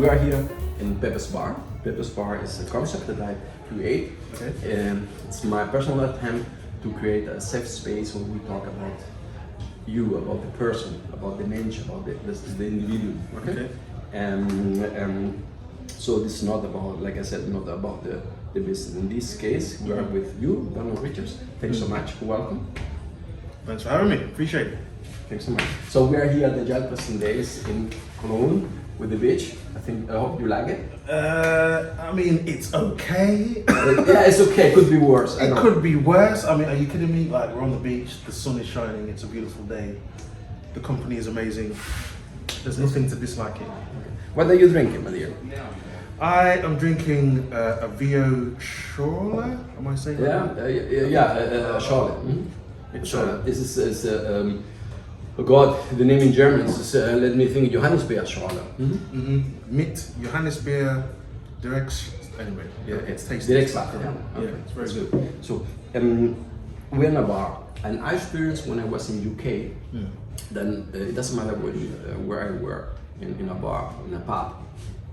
we are here in Pepe's Bar. Pepe's Bar is a concept that I create. Okay. And it's my personal attempt to create a safe space where we talk about you, about the person, about the mensch, about the individual. Okay. So this is not about, like I said, not about the business. In this case, we are with you, Vernon Richards. Thanks so much. Welcome. Thanks for having me. Appreciate it. Thanks so much. So we are here at the Agile Testing Days in Cologne with the beach. I hope you like it. I mean, it's okay. Yeah, it's okay. Could be worse. It could be worse. I mean, are you kidding me? Like, we're on the beach, the sun is shining, it's a beautiful day. The company is amazing. There's nothing to dislike it. Okay. What are you drinking, my dear? I am drinking a Vio Schorle. Am I saying that? Schorle. It's Schorle. This is oh God, the name in German is, let me think, Johannisbeer Schorle. Mit Johannisbeer direct. Anyway, yeah, it's tasty. Direct Slacker. Yeah, okay. It's very good. So, we're in a bar, and I experienced when I was in UK, then it doesn't matter where I work, in a bar, in a pub.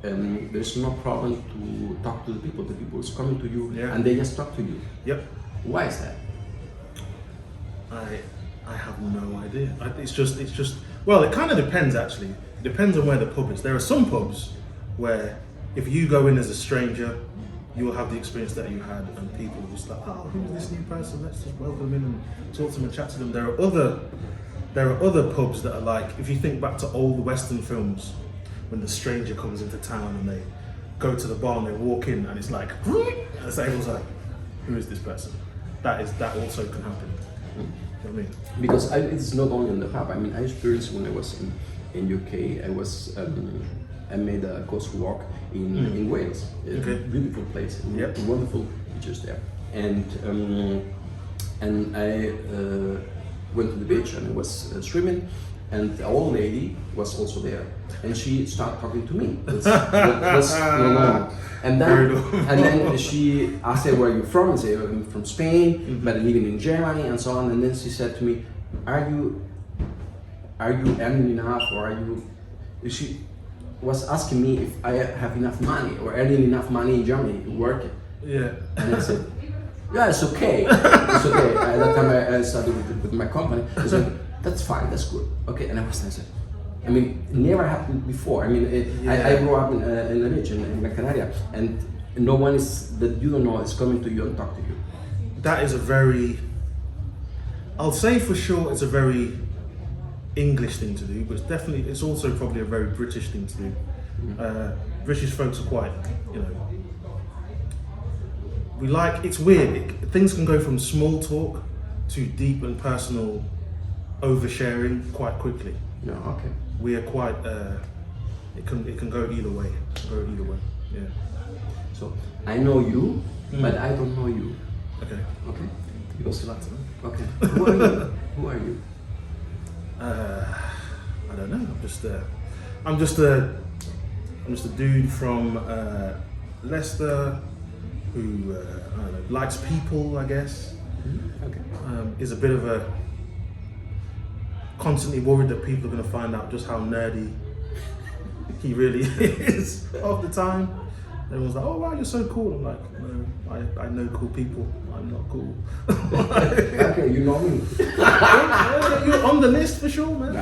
There's no problem to talk to the people. The people is coming to you, and they just talk to you. Yep. Why is that? I have no idea. It's just. Well, it kind of depends actually. It depends on where the pub is. There are some pubs where if you go in as a stranger, you will have the experience that you had, and people are just like, oh, who's this new person? Let's just welcome them in and talk to them and chat to them. There are other pubs that are like, if you think back to old Western films, when the stranger comes into town and they go to the bar and they walk in and it's like, and the table's like, who is this person? That also can happen. You know what I mean? Because it's not only in the pub. I mean, I experienced when I was in UK. I made a coast walk in Wales. Okay. Beautiful place. Yep. Wonderful beaches there. And I went to the beach and I was swimming. And the old lady was also there, and she started talking to me. That's normal. And then she asked her, where are you from? I said, I'm from Spain, but living in Germany, and so on. And then she said to me, are you earning enough, or are you? She was asking me if I have enough money or earning enough money in Germany working. Yeah. And I said, yeah, it's okay. It's okay. At that time I started with my company. I said, that's fine, that's good. Okay, and I was nice. I mean, it never happened before. I mean, I grew up in a beach in Gran Canaria, and no one that you don't know is coming to you and talk to you. That is I'll say for sure it's a very English thing to do, but it's also probably a very British thing to do. British folks are quite, it's weird. Things can go from small talk to deep and personal oversharing quite quickly. No, okay. We are quite. It can go either way. Yeah. So I know you, but I don't know you. Okay. Okay. Because like to know. Okay. Who are you? Who are you? I don't know. I'm just a dude from Leicester who I don't know, likes people, I guess. Okay. Is a bit of a constantly worried that people are going to find out just how nerdy he really is half the time. Everyone's like, oh wow, you're so cool. I'm like, no, I know cool people. I'm not cool. Okay, you know me. You're on the list for sure, man.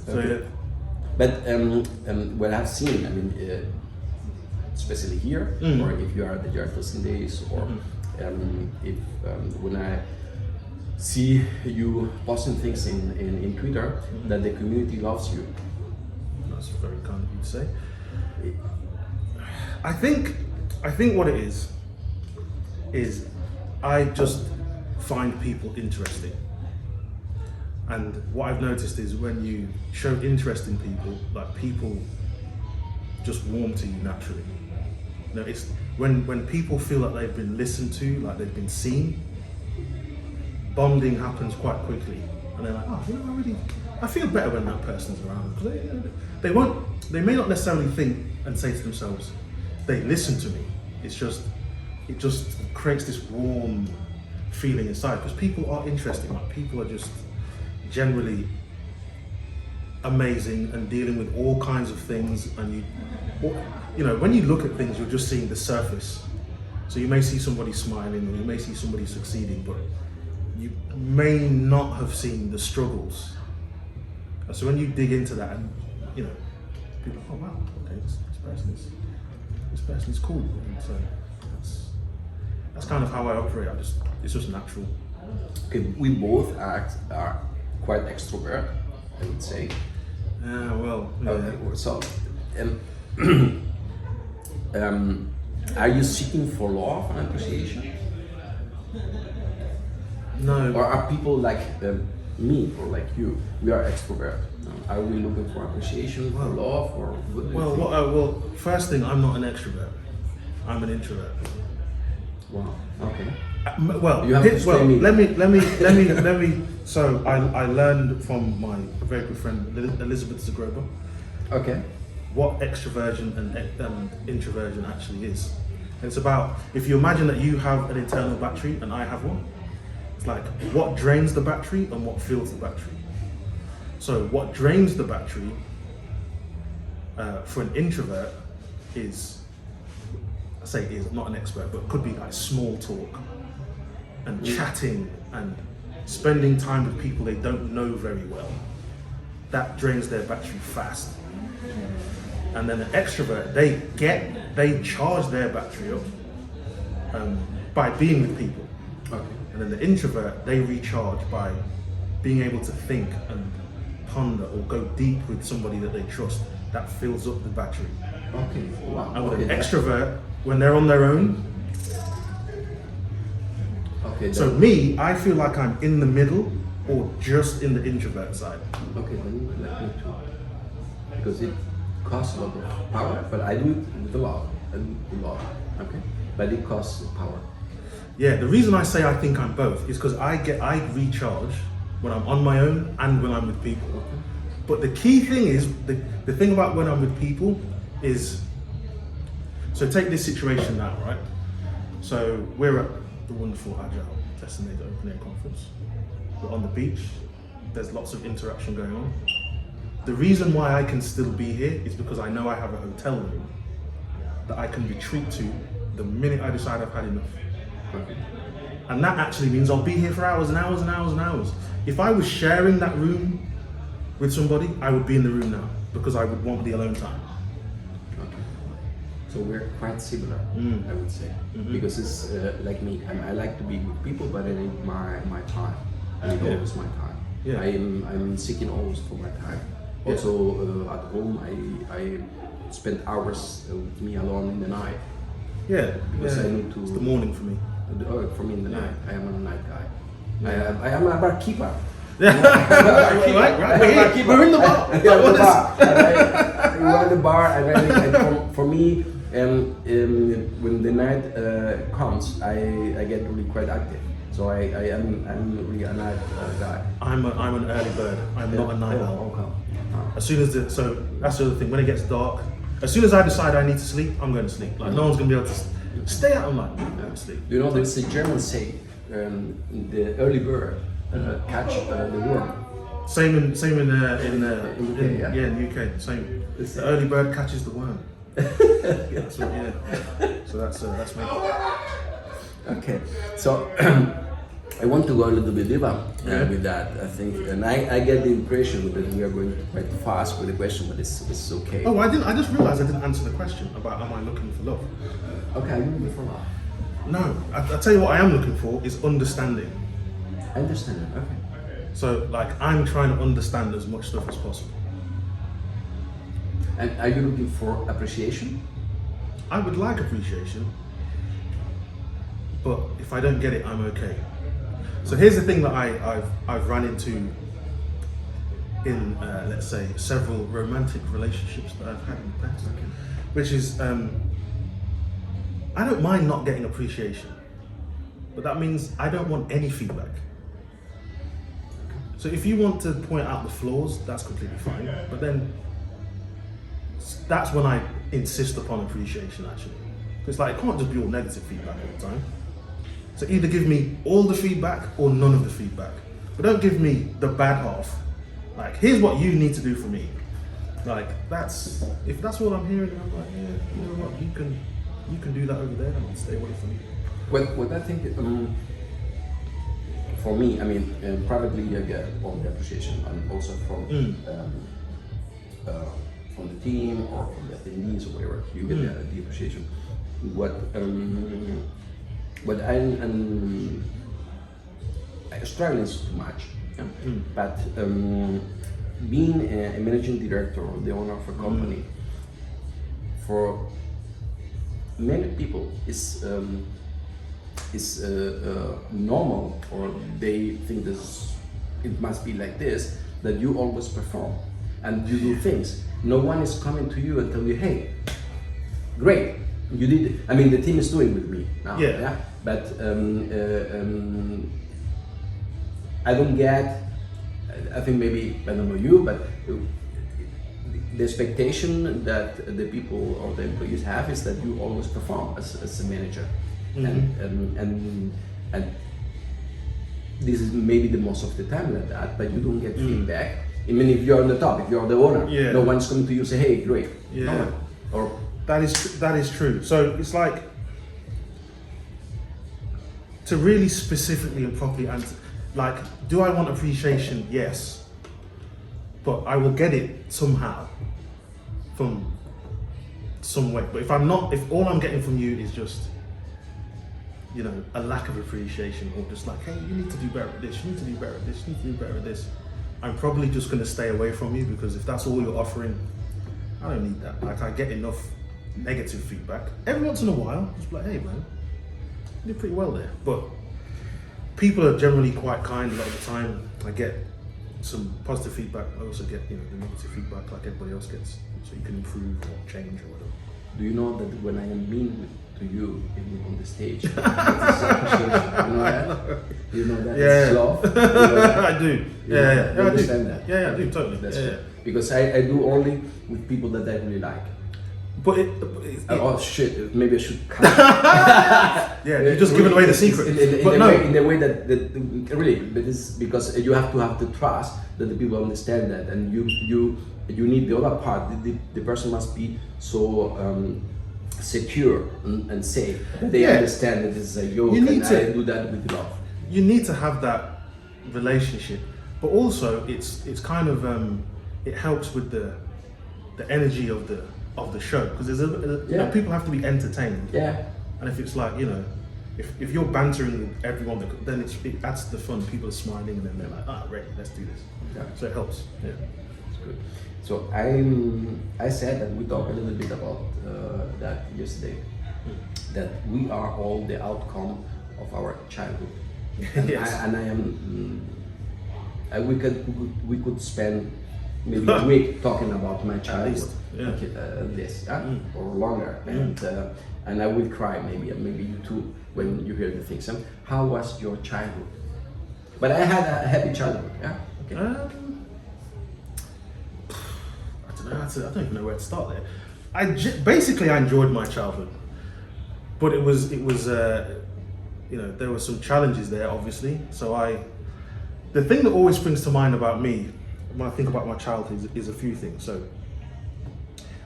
So yeah. But what I've seen, I mean, especially here, or if you are at the Agile Testing Days, or if when I see you posting things in Twitter, that the community loves you. That's very kind of you to say. I think what it is I just find people interesting. And what I've noticed is when you show interest in people, like people just warm to you naturally. It's when people feel like they've been listened to, like they've been seen, bonding happens quite quickly, and they're like, oh, I feel better when that person's around. They may not necessarily think and say to themselves, they listen to me. It just creates this warm feeling inside, because people are interesting. Like, people are just generally amazing and dealing with all kinds of things, and when you look at things, you're just seeing the surface. So you may see somebody smiling, or you may see somebody succeeding, but you may not have seen the struggles. And so when you dig into that, and people are, oh wow, okay, this person is cool. And so that's kind of how I operate. It's just natural. Okay, we both are quite extrovert, I would say. Okay, so, are you seeking for love and appreciation? No. Or are people like me or like you? We are extrovert. Are we looking for appreciation, for love, or what do you think? First thing, I'm not an extrovert. I'm an introvert. Wow. Okay. You have to explain me. Let me. So I learned from my very good friend Elizabeth Zagroba. Okay. What extroversion and introversion actually is. It's about, if you imagine that you have an internal battery and I have one, it's like what drains the battery and what fills the battery. So what drains the battery for an introvert is, I'm not an expert, but could be like small talk and chatting and spending time with people they don't know very well. That drains their battery fast. And then an extrovert, they charge their battery up by being with people. Okay. And then the introvert, they recharge by being able to think and ponder or go deep with somebody that they trust. That fills up the battery. Okay. Wow. And with an extrovert, when they're on their own, so me, I feel like I'm in the middle or just in the introvert side. Okay, then let me too. Because it costs a lot of power, but I do it with a lot. Okay? But it costs power. Yeah, the reason I say I think I'm both is because I recharge when I'm on my own and when I'm with people. Okay. But the key thing is, the thing about when I'm with people is, so take this situation now, right? So we're at the wonderful Agile Testing Days open air conference. We're on the beach. There's lots of interaction going on. The reason why I can still be here is because I know I have a hotel room that I can retreat to the minute I decide I've had enough. Okay. And that actually means I'll be here for hours and hours and hours and hours. If I was sharing that room with somebody, I would be in the room now because I would want the alone time. Okay. So we're quite similar, I would say. Mm-hmm. Because it's like me, I like to be with people, but I need my time. I need always my time. Yeah. I'm seeking always for my time. Also at home, I spend hours with me alone in the night. Yeah, because I need to. It's the morning for me. For me in the night, I am a night guy. Yeah. I am a barkeeper. Right. We're in the bar. We're in the bar, and for me, when the night comes, I get really quite active. So I'm really a night guy. I'm an early bird. I'm not a night owl. Okay. As soon as so that's the other thing. When it gets dark, as soon as I decide I need to sleep, I'm going to sleep. Like no one's going to be able to stay out. I'm like, I'm going to sleep. You know, there's a German saying, the early bird catch the worm. Same in the UK, in the UK. Same. The early bird catches the worm. That's what, So that's me. Okay, so I want to go a little bit deeper with that. I think, and I get the impression that we are going quite fast with the question, but it's okay. Oh, I just realized I didn't answer the question about am I looking for love. Okay, I'm looking for love. No, I tell you what I am looking for is understanding. Understanding. Okay. So like I'm trying to understand as much stuff as possible. And are you looking for appreciation? I would like appreciation, but if I don't get it, I'm okay. So here's the thing that I've run into in let's say several romantic relationships that I've had in the past, which is I don't mind not getting appreciation, but that means I don't want any feedback. So if you want to point out the flaws, that's completely fine, but then that's when I insist upon appreciation actually. It's like, it can't just be all negative feedback all the time. So either give me all the feedback or none of the feedback. But don't give me the bad half. Like, here's what you need to do for me. Like, if that's all I'm hearing, I'm like, yeah, you know what, you can do that over there and stay away from me. What I think, for me, I mean, privately I get all the appreciation, and also from the team or from the attendees or whatever, you get the appreciation. What I'm struggling is too much, but being a managing director or the owner of a company, for many people is normal, or they think it must be like this, that you always perform and you do things. No one is coming to you and tell you, hey, great, you did. I mean, the team is doing with me now. Yeah. But I don't get. I think maybe I don't know you, but the expectation that the people or the employees have is that you always perform as a manager, and this is maybe the most of the time like that. But you don't get feedback. I mean, if you're on the top, if you're the owner, no one's coming to you and say, "Hey, great." No one. Or that is true. So it's like, to really specifically and properly answer, like, do I want appreciation? Yes, but I will get it somehow, from some way. But if all I'm getting from you is just, you know, a lack of appreciation, or just like, hey, you need to do better at this, you need to do better at this, you need to do better at this, I'm probably just going to stay away from you, because if that's all you're offering, I don't need that. Like, I get enough negative feedback. Every once in a while, just like, hey man, you did pretty well there. But people are generally quite kind a lot of the time. I get some positive feedback. I also get, you know, the negative feedback like everybody else gets, so you can improve or change or whatever. Do you know that when I am mean to you on the stage, you know that? You know that? It's love. You know that? I do. You understand that? Yeah, I do, totally. That's good. Because I do only with people that I really like. But oh shit, maybe I should cut. You're just giving away the secret. In the way that really, but it's because you have to have the trust that the people understand that, and you need the other part. The person must be so secure and safe that they understand that it's a joke, and I do that with love. You need to have that relationship, but also it's kind of it helps with the energy of the show, because there's you know, people have to be entertained. Yeah. And if it's like, you know, if you're bantering with everyone, then it adds to the fun. People are smiling, and then they're like, ready, let's do this. Yeah. So it helps. Yeah. It's good. So I said that we talked a little bit about that yesterday, that we are all the outcome of our childhood. Yes. We could spend maybe a week talking about my childhood, or longer, and I will cry maybe, and maybe you too when you hear the things. How was your childhood? But I had a happy childhood. Yeah. Okay. I don't even know where to start there. Basically I enjoyed my childhood, but it was you know, there were some challenges there, obviously. So the thing that always springs to mind about me when I think about my childhood is a few things. So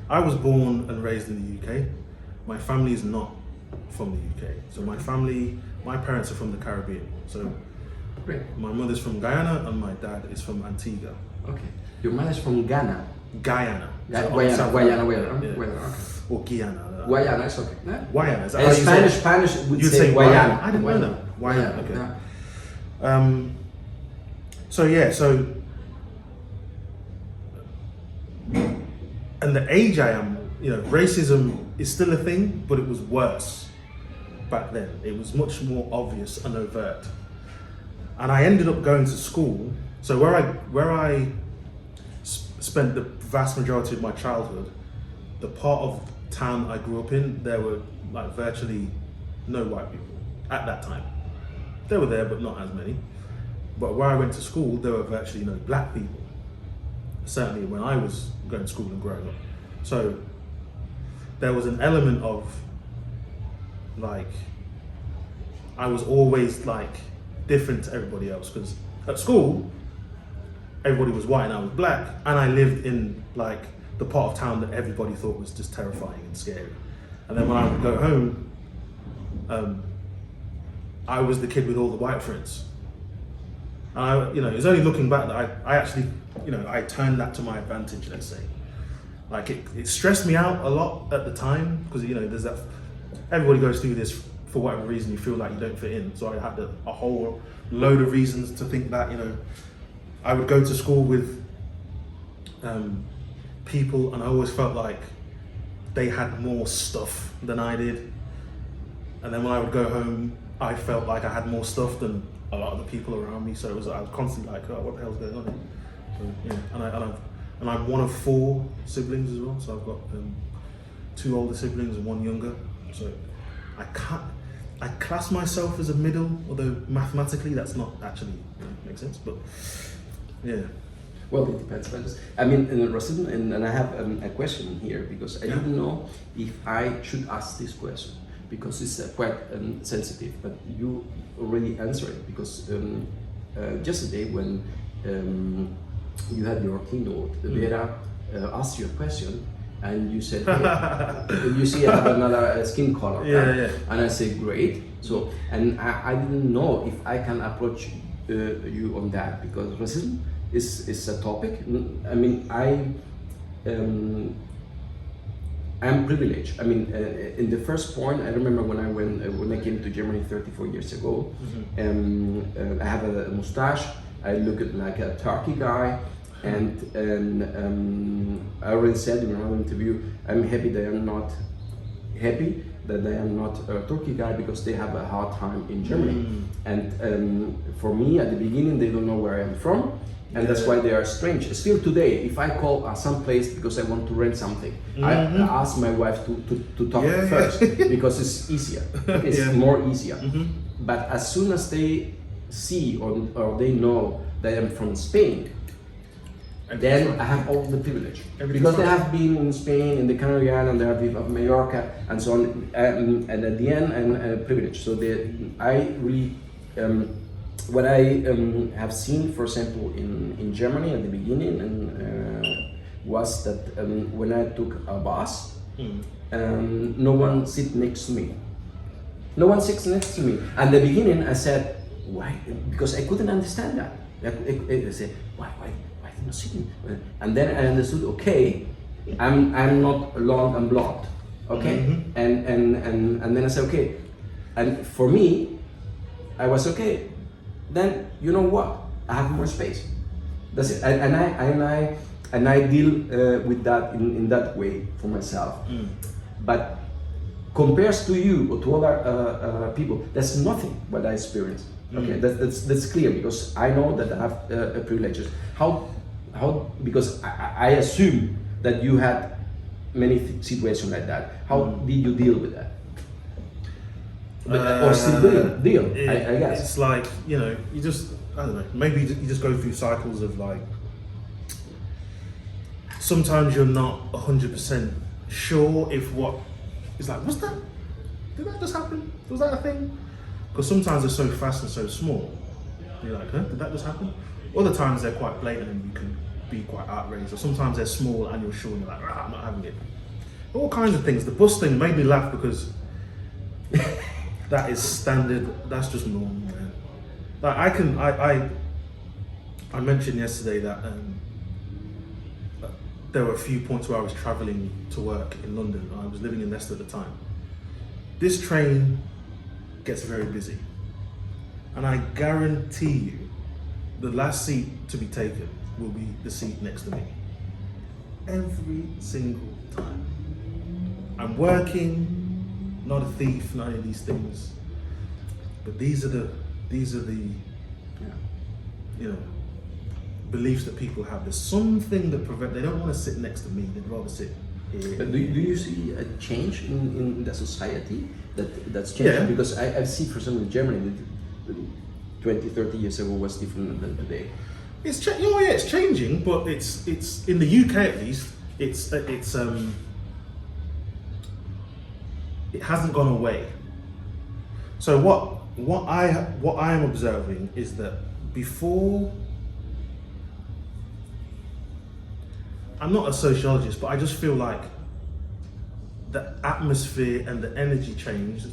I was born and raised in the UK. My family is not from the UK. So my parents are from the Caribbean. So my mother's from Guyana and my dad is from Antigua. Okay. Your mother's from Ghana? Guyana. Guyana. Or Guyana. Guyana is okay. Guyana. Spanish would you'd say Guyana. I didn't know that. Guyana. Okay. Yeah. So and the age I am, you know, racism is still a thing, but it was worse back then. It was much more obvious and overt. And I ended up going to school. So where I spent the vast majority of my childhood, the part of town I grew up in, there were like virtually no white people at that time. They were there, but not as many. But where I went to school, there were virtually no black people. Certainly when I was going to school and growing up. So there was an element of like, I was always like different to everybody else, because at school, everybody was white and I was black, and I lived in like the part of town that everybody thought was just terrifying and scary. And then when I would go home, I was the kid with all the white friends. And it's only looking back that I actually, I turned that to my advantage, let's say. Like it stressed me out a lot at the time because, there's that, everybody goes through this for whatever reason, you feel like you don't fit in. So I had a whole load of reasons to think that, I would go to school with people and I always felt like they had more stuff than I did. And then when I would go home, I felt like I had more stuff than a lot of the people around me. So I was constantly like, oh, what the hell's going on here? So, and I'm one of 4 siblings as well. So I've got 2 older siblings and 1 younger. So I class myself as a middle, although mathematically that's not actually makes sense. But yeah. Well, it depends. I mean, racism, and I have a question here because I didn't know if I should ask this question because it's quite sensitive. But you already answered it because yesterday when you had your keynote, Vera asked you a question, and you said, hey, you see, I have another skin color. Yeah. And I said, great. So, and I didn't know if I can approach you on that because racism is a topic. I mean, I'm privileged. I mean, in the first point, I remember when I came to Germany 34 years ago. I have a mustache. I look like a Turkey guy, and I already said in another interview, I'm happy that I'm not happy that I am not a Turkey guy because they have a hard time in Germany. And for me, at the beginning, they don't know where I am from. And that's why they are strange. Still today, if I call some place because I want to rent something, I ask my wife to talk first because it's easier. It's more easier. But as soon as they see or they know that I'm from Spain, then I have all the privilege. Because they have been in Spain, in the Canary Islands, they have been of Mallorca, and so on. And at the end, I'm privileged. So I really. What I have seen, for example, in Germany at the beginning, was that when I took a bus, no one sit next to me. No one sits next to me. At the beginning, I said, why? Because I couldn't understand that. I said, why are they not sitting? And then I understood, okay, I'm not long and blonde, okay? And then I said, okay. And for me, I was okay. Then you know what? I have more space. That's it. And I deal with that in that way for myself. But compares to you or to other people, that's nothing what I experience. Okay, that's clear because I know that I have privileges. How? Because I assume that you had many situations like that. How did you deal with that? Or still deal, I guess. It's like, you just, I don't know, maybe you just go through cycles of like, sometimes you're not 100% sure if what, it's like, did that just happen? Was that a thing? Because sometimes they're so fast and so small. You're like, did that just happen? Other times they're quite blatant and you can be quite outraged. Or sometimes they're small and you're sure and you're like, I'm not having it. All kinds of things. The bus thing made me laugh because that is standard, that's just normal, man. Like I mentioned yesterday that there were a few points where I was traveling to work in London. I was living in Leicester at the time. This train gets very busy. And I guarantee you, the last seat to be taken will be the seat next to me. Every single time. I'm working, not a thief, not any of these things. But these are the beliefs that people have. There's something that they don't want to sit next to me, they'd rather sit here. But do you see a change in the society that's changed? Yeah. Because I see, for example, in Germany, 20, 30 years ago was different than today. It's changing, but it's in the UK at least. It hasn't gone away. So what I am observing is that before I'm not a sociologist, but I just feel like the atmosphere and the energy changed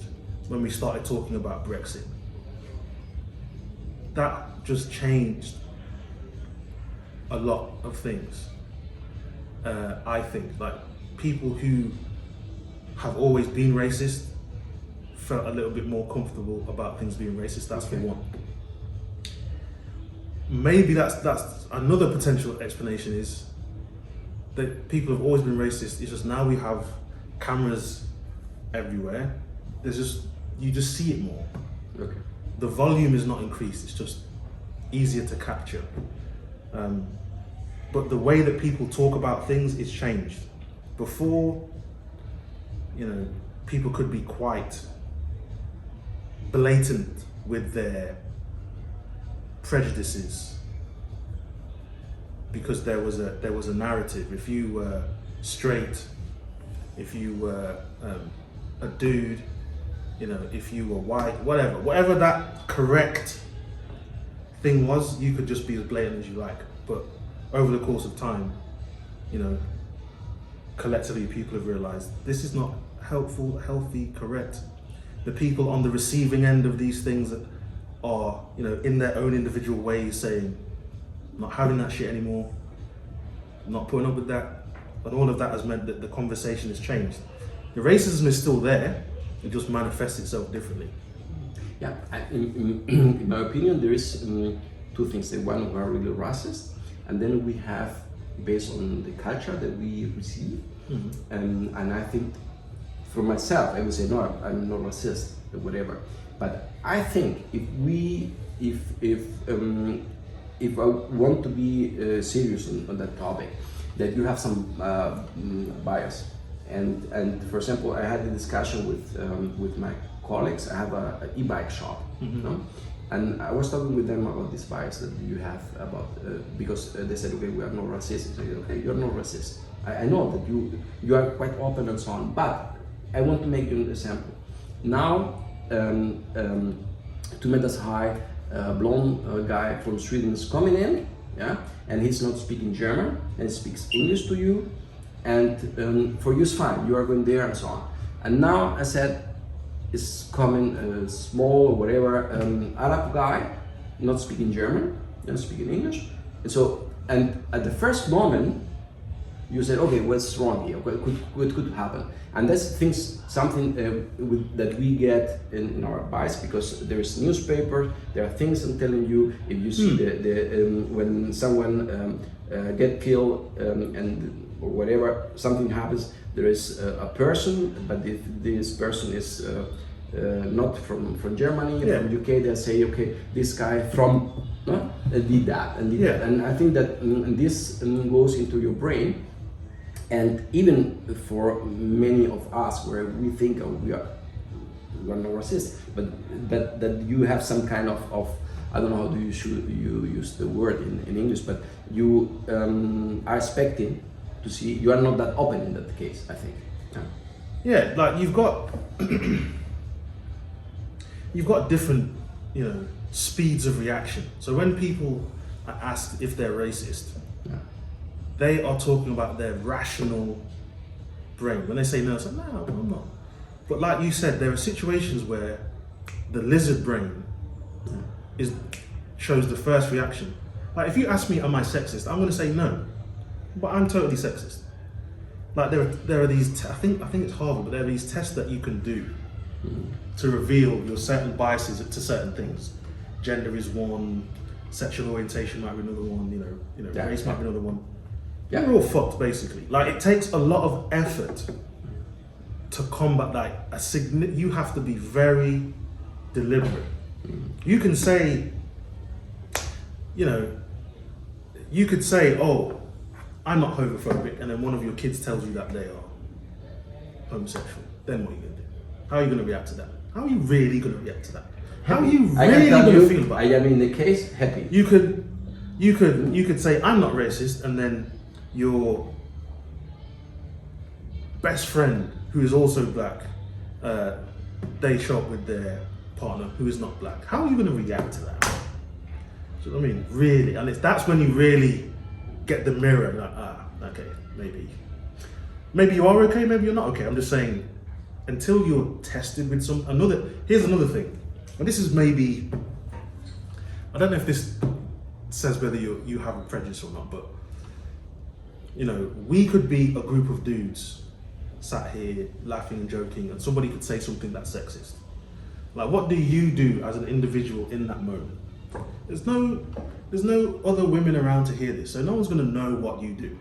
when we started talking about Brexit. That just changed a lot of things. I think, like, people who have always been racist felt a little bit more comfortable about things being racist. That's for one. Maybe that's another potential explanation, is that people have always been racist. It's just now we have cameras everywhere. You just see it more. Okay. The volume is not increased. It's just easier to capture. But the way that people talk about things is changed. Before, people could be quite blatant with their prejudices because there was a narrative. If you were straight, if you were a dude, if you were white, whatever that correct thing was, you could just be as blatant as you like. But over the course of time, collectively people have realized this is not helpful, healthy, correct. The people on the receiving end of these things that are, in their own individual ways saying, not having that shit anymore, not putting up with that, and all of that has meant that the conversation has changed. The racism is still there, it just manifests itself differently. Yeah, in my opinion, there is two things. The one, we are really racist, and then we have, based on the culture that we receive, and I think, for myself, I would say, no, I'm not racist, or whatever. But I think if I want to be serious on that topic, that you have some bias. And for example, I had a discussion with my colleagues. I have an e-bike shop, and I was talking with them about this bias that you have about because they said, okay, we are not racist. I said, okay, you're not racist. I know that you are quite open and so on, but I want to make you an example. Now, 2 meters high, blonde guy from Sweden is coming in, and he's not speaking German, and he speaks English to you, and for you it's fine, you are going there and so on. And now I said, is coming a small or whatever Arab guy, not speaking German, not speaking English, and at the first moment, you said, okay, what's wrong here? What could happen? And that's something that we get in our bias, because there is newspaper, there are things I'm telling you. If you see when someone get killed or whatever, something happens, there is a person, but if this person is not from Germany, from UK, they say, okay, this guy from did that and did that. And I think that this goes into your brain. And even for many of us, where we think we are not racist, but that you have some kind of I don't know how you use the word in English, but you are expecting to see, you are not that open in that case, I think. Yeah, like you've got different speeds of reaction. So when people are asked if they're racist, they are talking about their rational brain. When they say no, it's like, no, I'm not. But like you said, there are situations where the lizard brain shows the first reaction. Like if you ask me, am I sexist? I'm going to say no, but I'm totally sexist. Like there are these, I think it's Harvard, but there are these tests that you can do to reveal your certain biases to certain things. Gender is one, sexual orientation might be another one, race might be another one. Yeah. We're all fucked, basically. Like, it takes a lot of effort to combat that. You have to be very deliberate. You can say, you could say, oh, I'm not homophobic, and then one of your kids tells you that they are homosexual. Then what are you going to do? How are you going to react to that? How are you really going to react to that? How are you really going to feel about it? I am in the case happy. You could say, I'm not racist, and then your best friend, who is also black, they shop with their partner who is not black. How are you going to react to that? Do you know what I mean? Really, and that's when you really get the mirror. Like, okay, maybe you are okay, maybe you're not okay. I'm just saying, until you're tested with here's another thing, and this is maybe, I don't know if this says whether you have a prejudice or not, but you know, we could be a group of dudes sat here laughing and joking, and somebody could say something that's sexist. Like, what do you do as an individual in that moment? There's no other women around to hear this, so no one's gonna know what you do.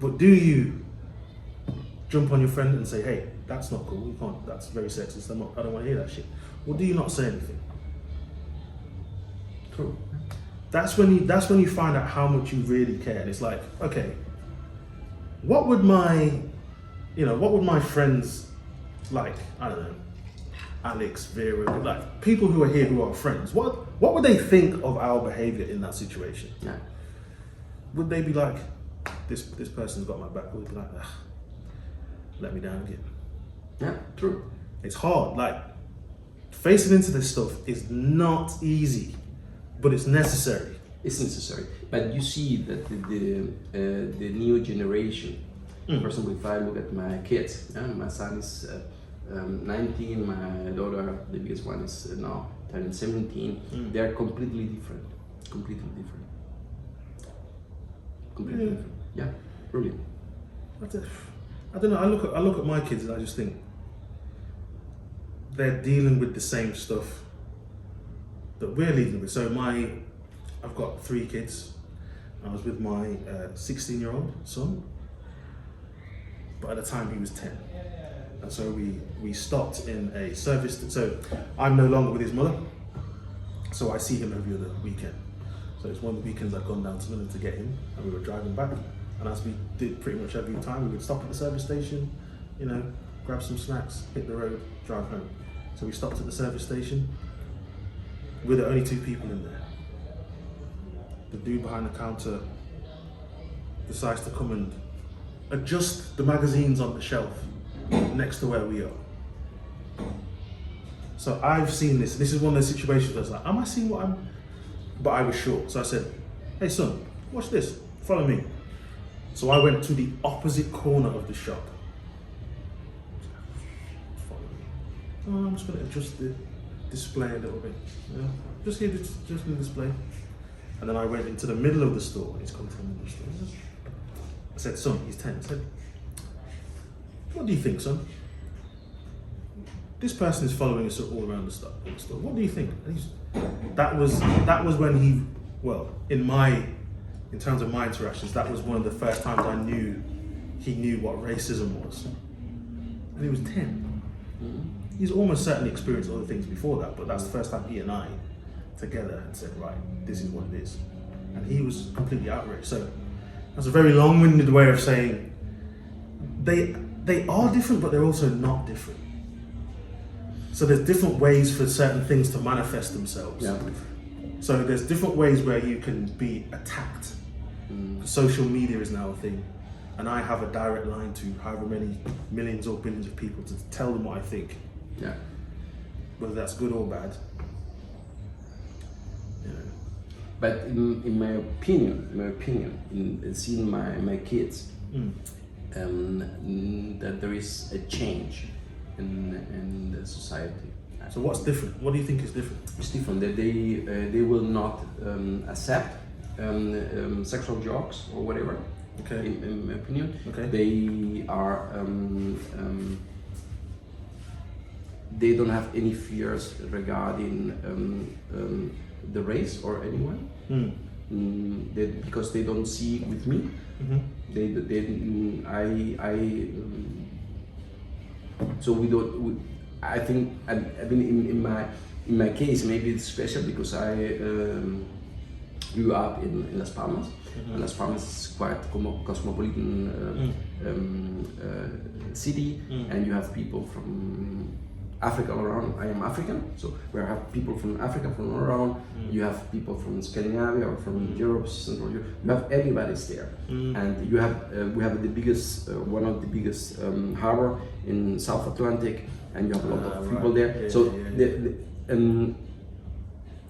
But do you jump on your friend and say, hey, that's not cool, you can't, that's very sexist, I don't wanna hear that shit? Or do you not say anything? True. That's when you find out how much you really care. And it's like, okay, what would my friends, like, I don't know, Alex, Vera, like people who are here who are friends, what would they think of our behavior in that situation? Yeah. Would they be like, this person's got my back? Or would they be like, let me down again? Yeah, true. It's hard. Like, facing into this stuff is not easy, but it's necessary. It's necessary. But you see that the new generation, for example, if I look at my kids, my son is 19, my daughter, the biggest one, is now turning 17. They are completely different. Completely different. Completely different. Yeah, brilliant. I don't know. I look at my kids and I just think they're dealing with the same stuff that we're dealing with. So I've got 3 kids. I was with my 16-year-old son, but at the time he was 10. And so we stopped in a service. So I'm no longer with his mother, so I see him every other weekend. So it's one of the weekends I've gone down to London to get him, and we were driving back. And as we did pretty much every time, we would stop at the service station, you know, grab some snacks, hit the road, drive home. So we stopped at the service station. We're the only 2 people in there. The dude behind the counter decides to come and adjust the magazines on the shelf next to where we are. So I've seen this. This is one of those situations where it's like, am I seeing what I'm... But I was short. So I said, hey son, watch this, follow me. So I went to the opposite corner of the shop. Follow me. Oh, I'm just going to adjust the display a little bit. Yeah. Just here, just in the display. And then I went into the middle of the store. He's come to the middle of the store. I said, son, he's 10. I said, what do you think, son? This person is following us all around the store. What do you think? That was when he, well, in terms of my interactions, that was one of the first times I knew he knew what racism was. And he was 10. He's almost certainly experienced other things before that, but that's the first time he and I together and said, right, this is what it is. And he was completely outraged. So that's a very long-winded way of saying they are different, but they're also not different. So there's different ways for certain things to manifest themselves. Yeah. So there's different ways where you can be attacked. Social media is now a thing, and I have a direct line to however many millions or billions of people to tell them what I think. Yeah. Whether that's good or bad. But in my opinion, in seeing my kids, that there is a change in the society. So what's different? What do you think is different? It's different. That they will not accept sexual jokes or whatever. Okay. In my opinion, okay. They are they don't have any fears regarding the race or anyone. Because they don't see with me. So we don't. I think I mean in my case maybe it's special because I grew up in Las Palmas. And Las Palmas is quite cosmopolitan city, and you have people from Africa all around. I am African, so we have people from Africa from all around. You have people from Scandinavia or from Europe, Central Europe. You have everybody's there, and you have we have the biggest, one of the biggest harbor in South Atlantic, and you have a lot of people there. So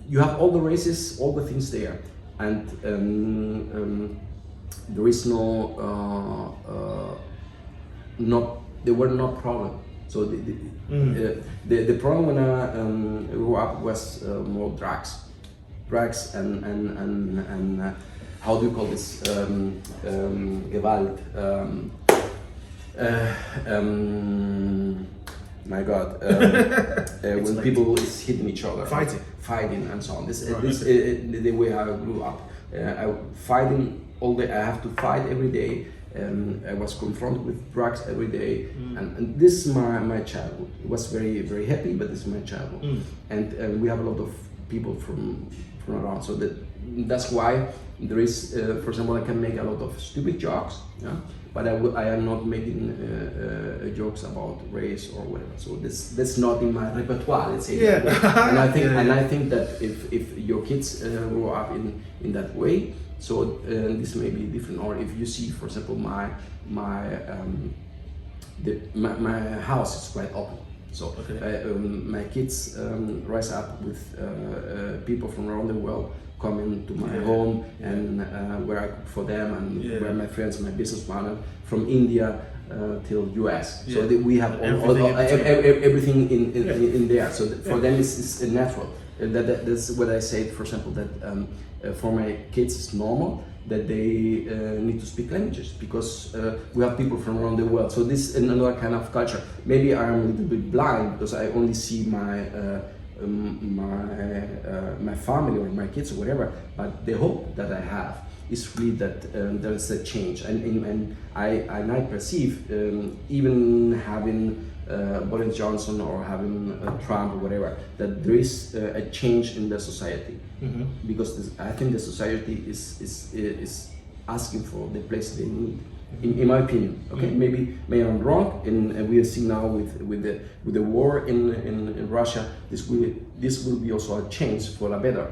you have all the races, all the things there, and there is no there were no problem. So the problem when I grew up was more drugs and how do you call this Gewalt. My God, when people is hitting each other, fighting and so on. The way I grew up, fighting all day. I have to fight every day. I was confronted with drugs every day, and this is my childhood. It was very, very happy, but this is my childhood, and we have a lot of people from around. So that's why there is, for example, I can make a lot of stupid jokes, yeah? But I am not making jokes about race or whatever. So that's not in my repertoire. Let's say. Yeah. And I think that if your kids grow up in that way. So this may be different, or if you see, for example, my house is quite open. So my kids rise up with people from around the world coming to my home, and where I cook for them, and where my friends, my business partner from India till US. So we have everything in there. So for them it's natural. That's what I say. For example, that. For my kids, it's normal that they need to speak languages, because we have people from around the world. So this is another kind of culture. Maybe I'm a little bit blind because I only see my family or my kids or whatever. But the hope that I have is really that there is a change, and I perceive even having. Boris Johnson or having Trump or whatever, that there is a change in the society, because I think the society is asking for the place they need, in my opinion. Okay, maybe I'm wrong, and we are seeing now with the war in Russia, this will be also a change for the better,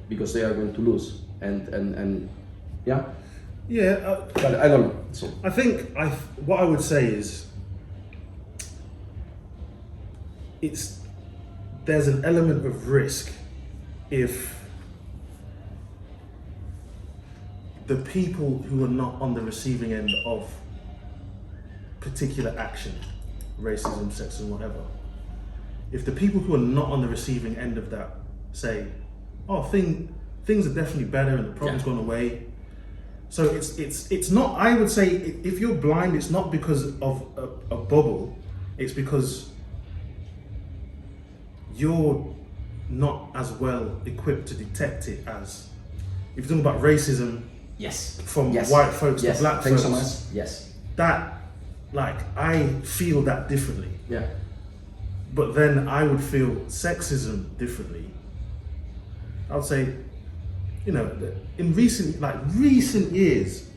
because they are going to lose, and yeah. But I don't know. So I think what I would say is, there's an element of risk if the people who are not on the receiving end of particular action, racism, sexism, whatever, if the people who are not on the receiving end of that say, oh, things are definitely better and the problem's gone away. So it's not, I would say, if you're blind, it's not because of a bubble, it's because you're not as well equipped to detect it as, if you're talking about racism, from white folks to black folks, so much. that, like, I feel that differently. Yeah. But then I would feel sexism differently. I would say, you know, in recent years,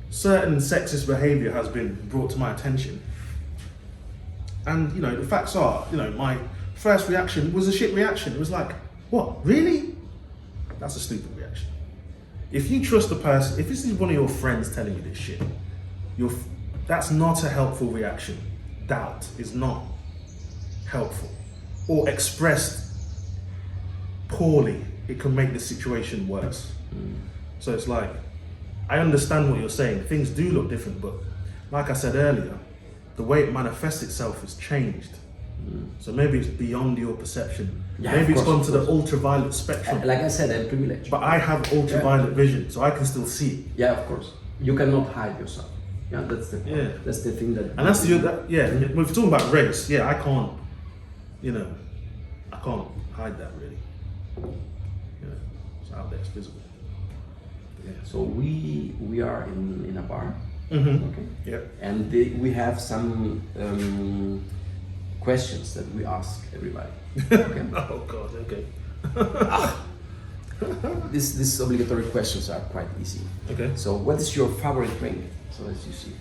certain sexist behavior has been brought to my attention. And, you know, the facts are, you know, my first reaction was a shit reaction. It was like, what, really? That's a stupid reaction. If you trust the person, if this is one of your friends telling you this shit, that's not a helpful reaction. Doubt is not helpful. Or expressed poorly, it can make the situation worse. So it's like, I understand what you're saying. Things do look different, but like I said earlier, the way it manifests itself has changed. So maybe it's beyond your perception. Maybe it's gone to the ultraviolet spectrum. Like I said, I'm privileged. But I have ultraviolet vision, so I can still see it. Yeah, of course. You cannot hide yourself. Yeah, that's the point. Yeah. That's the thing that. And that's the If we're talking about race, I can't. You know, I can't hide that really. You know, it's out there, it's visible. Yeah. So we are in a bar. Okay. Yeah. And we have some questions that we ask everybody. Okay. Oh God. Okay. These obligatory questions are quite easy. Okay. So, what is your favorite drink? So, as you see.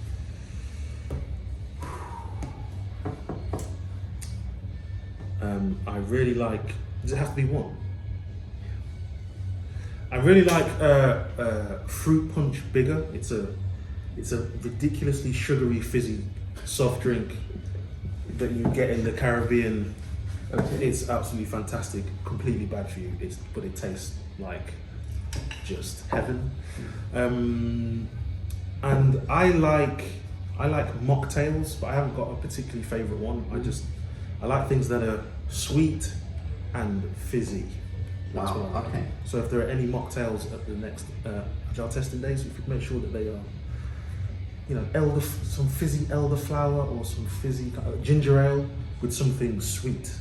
I really like. Does it have to be one? I really like fruit punch bigger. It's a ridiculously sugary, fizzy soft drink that you get in the Caribbean. Okay. It's absolutely fantastic. Completely bad for you. But it tastes like just heaven. And I like mocktails, but I haven't got a particularly favourite one. I like things that are sweet and fizzy. That's Wow, what I like. okay. So if there are any mocktails at the next Agile Testing Days, if you make sure that they are, you know, some fizzy elderflower or some fizzy ginger ale with something sweet.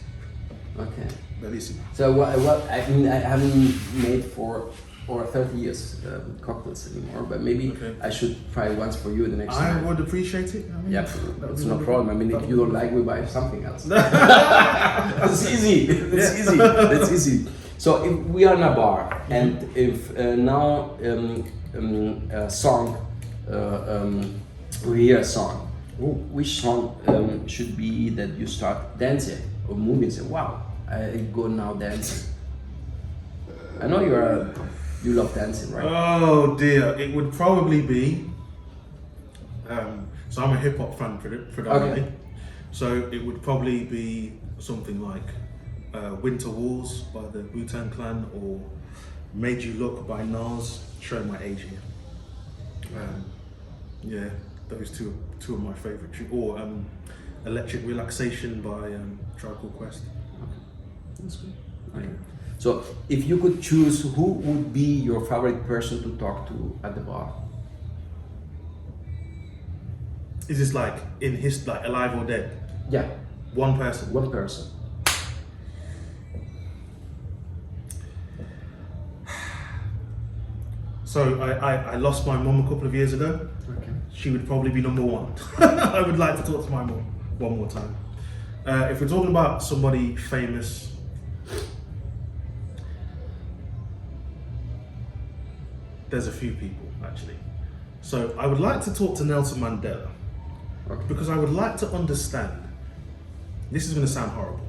Okay. Bellissimo. So what I mean, I haven't made for 30 years cocktails anymore, but maybe I should try once for you the next time. I would appreciate it. I mean, Yeah, it's no problem. I mean, if you don't like, we buy something else. It's easy. It's easy. It's easy. So if we are in a bar, and if now a song, we hear a song, which song should be that you start dancing or moving? Say, wow, I go now dancing. I know you love dancing, right? Oh dear, it would probably be. So I'm a hip hop fan predominantly. Okay. So it would probably be something like Winter Wars by the Wu-Tang Clan or Made You Look by Nas. Showing my age here. Yeah, those two are my favourite. Or Electric Relaxation by Tribe Called Quest. That's good. Okay. So, if you could choose, who would be your favorite person to talk to at the bar? Is this like like alive or dead? Yeah, One person. one person. So I lost my mum a couple of years ago. Okay. She would probably be number one. I would like to talk to my mum one more time. If we're talking about somebody famous, there's a few people actually. So I would like to talk to Nelson Mandela because I would like to understand. This is going to sound horrible.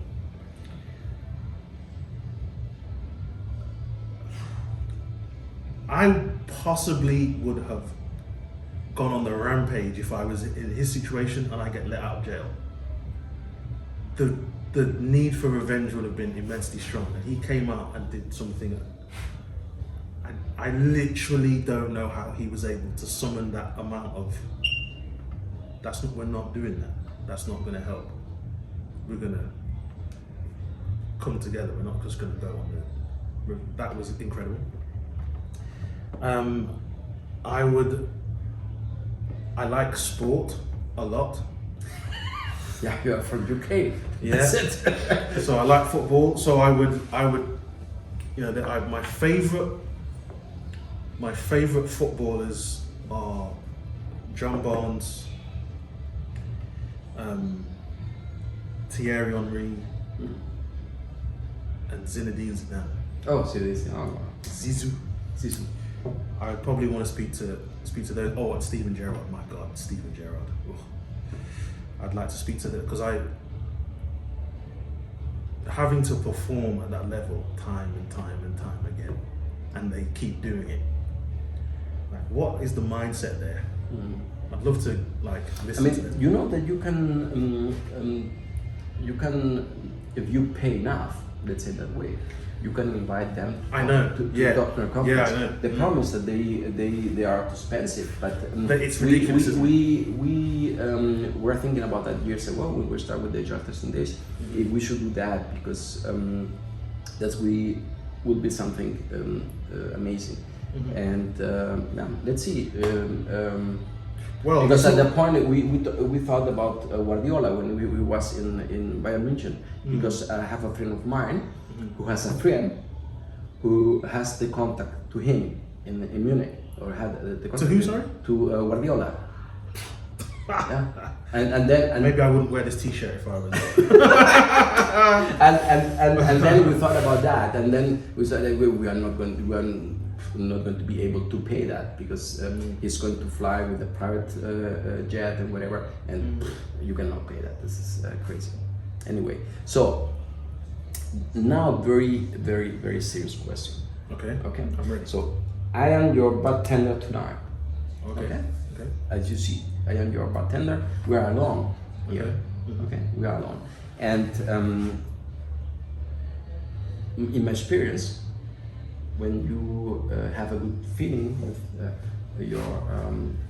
I possibly would have gone on the rampage if I was in his situation and I get let out of jail. The need for revenge would have been immensely strong, and he came out and did something. I literally don't know how he was able to summon that amount of. We're not doing that. That's not going to help. We're going to come together. We're not just going to go on the. That was incredible. I like sport a lot. Yeah, you are from UK. Yeah. That's it. So I like football. So I would, you know, my favourite footballers are John Barnes, Thierry Henry, and Zinedine Zidane. Oh, seriously. Oh, Zizou. I would probably want to speak to those. Oh, and Steven Gerrard. My God, Steven Gerrard. Ugh. I'd like to speak to them because having to perform at that level time and time again, and they keep doing it. Like, what is the mindset there? I'd love to listen to them. You know that you can, if you pay enough, let's say that way, you can invite them to talk to a conference. Yeah, I know. The problem is that they are too expensive, but it's ridiculous. We were thinking about that years ago when we started with the Agile Testing Days. If we should do that because would be something amazing. And let's see. Well, because at that point we thought about Guardiola when we was in Bayern München, because I have a friend of mine who has a friend who has the contact to him in Munich, or had the contact to who? Sorry, to Guardiola. Yeah, and then maybe I wouldn't wear this T-shirt if I was. and then we thought about that, and then we said that we are not going to be able to pay that because he's going to fly with a private jet and whatever, and you cannot pay that. This is crazy. Anyway, so now very serious question. Okay, I'm ready. So I am your bartender tonight. Okay. As you see, I am your bartender. We are alone here. Okay, we are alone, and in my experience, when you have a good feeling with your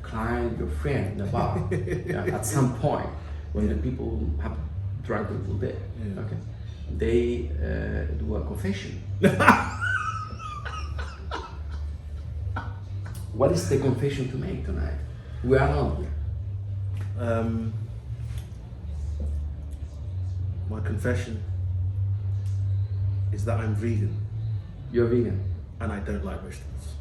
client, your friend in a bar, yeah, at some point when the people have drunk a little bit, okay, they do a confession. What is the confession to make tonight? We are alone here. My confession is that I'm vegan You're vegan. and I don't like vegetables.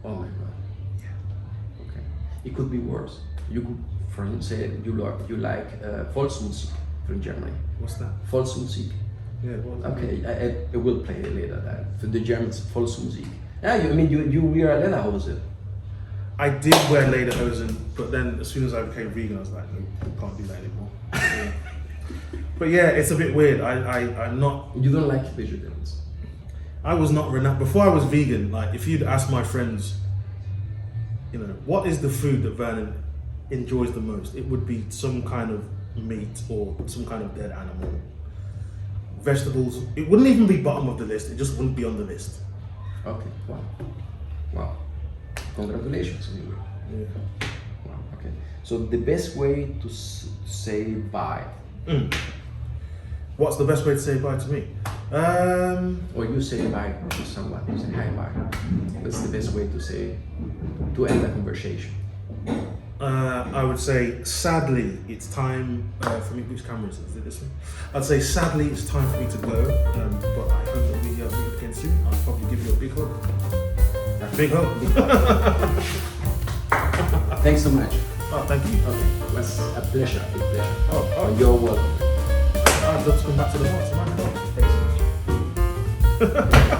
Oh my god. Yeah. Okay. It could be worse. You could, for instance, say you like Volksmusik from Germany. What's that? Volksmusik. Yeah. What was Okay, I will play it later. That for the Germans, Volksmusik. Yeah, you wear lederhose. I did wear lederhosen, but then as soon as I became vegan, I was like, no, I can't do that anymore. Yeah. But yeah, it's a bit weird. I'm not. You don't like vegetables. I was not renowned before I was vegan. Like, if you'd ask my friends, you know, what is the food that Vernon enjoys the most? It would be some kind of meat or some kind of dead animal. Vegetables, it wouldn't even be bottom of the list. It just wouldn't be on the list. Okay. Wow. Wow. Congratulations, anyway. Yeah. Wow. Okay. So the best way to say bye. What's the best way to say bye to me? Or you say bye to someone, you say hi bye. That's the best way to end a conversation. I would say, sadly, it's time for me. Which camera is it? Is it this one? I'd say, sadly, it's time for me to go. But I hope that we meet again soon. I'll probably give you a big hug. A big hug. Thanks so much. Oh, thank you. Okay, it was a pleasure, big pleasure. Oh. You're welcome. I'd love to come back to the box. Thanks so much.